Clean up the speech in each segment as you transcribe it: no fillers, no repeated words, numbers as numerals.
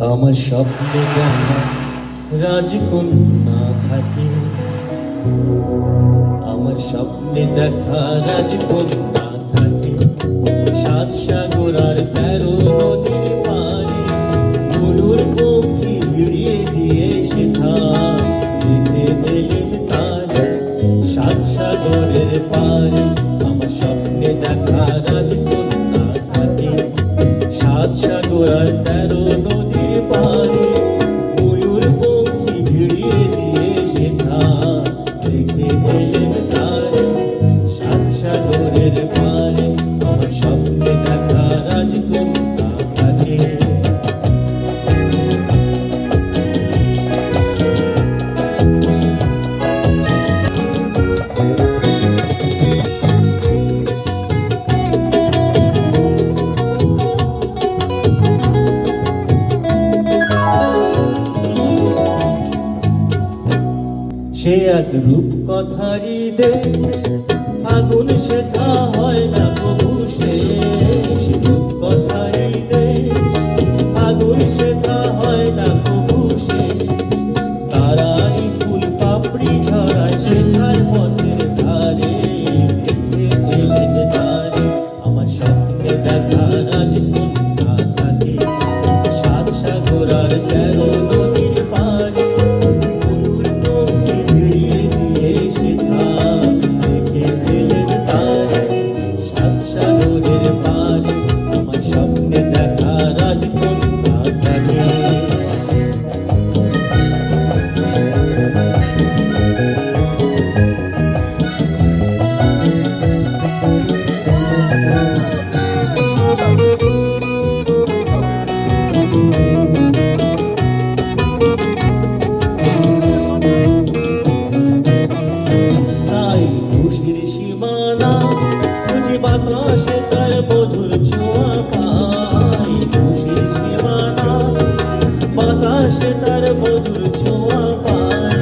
আমার স্বপ্নে দেখা রাজকন্যা থাকে, আমার স্বপ্নে দেখা রাজকন্যা থাকে। সাত সাগর আর 13 নদীর পারে ময়ূর পক্ষী ভিড়িয়ে দিয়ে সেথা দেখে এলেন তারে। সাত সাগরের পারে আমার স্বপ্নে দেখা রাজকন্যা থাকে। সাত সাগর আর 13 নদীর পারে ময়ূর পক্ষী ভিড়িয়ে দিয়ে সেথা দেখে এলেন তারে। সাত সাগরের পারে আমার স্বপ্নে দেখা রাজকন্যা থাকে। সে এক রূপ কথারি দেশ, ফাগুন শেখা হয় না কবু শেষ। রূপ কথারি দেশ, ফাগুন শেখা হয় না কবু শেষ। তারারি ফুল পাপড়ি ঝরায় শেখায় পথের ধারে দেখে এলেন তারে। আমার স্বপ্নে দেখা রাজকন্যা থাকে। সাত সাগর আর 13 নদীর পারে ময়ূর পক্ষী ভিড়িয়ে দিয়ে সেথা দেখে এলেন তারে। সাত সাগরের পারে আমার স্বপ্নে দেখা রাজকন্যা থাকে। তাই খুশির সীমানা বুঝি বাতাসে তার মধুর ছোঁয়া পাই। খুশির সীমানা বাতাসে তার মধুর ছোঁয়া পাই।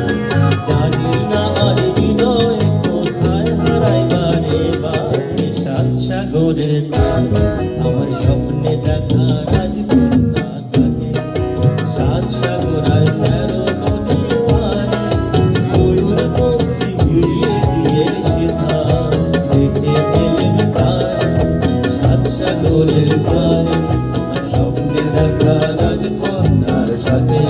জানি না আর হৃদয় কোথায় হারাই বারে বারে। সাত সাগরের তার আমার স্বপ্নে দেখা রাজকন্যা থাকে। সাত সাগর আর 13 নদীর পারে ময়ূর পক্ষী ভিড়িয়ে দিয়ে সেথা দেখে এলেন তারে। সাত সাগরের পারে আমার স্বপ্নে দেখা রাজকন্যার সাথে।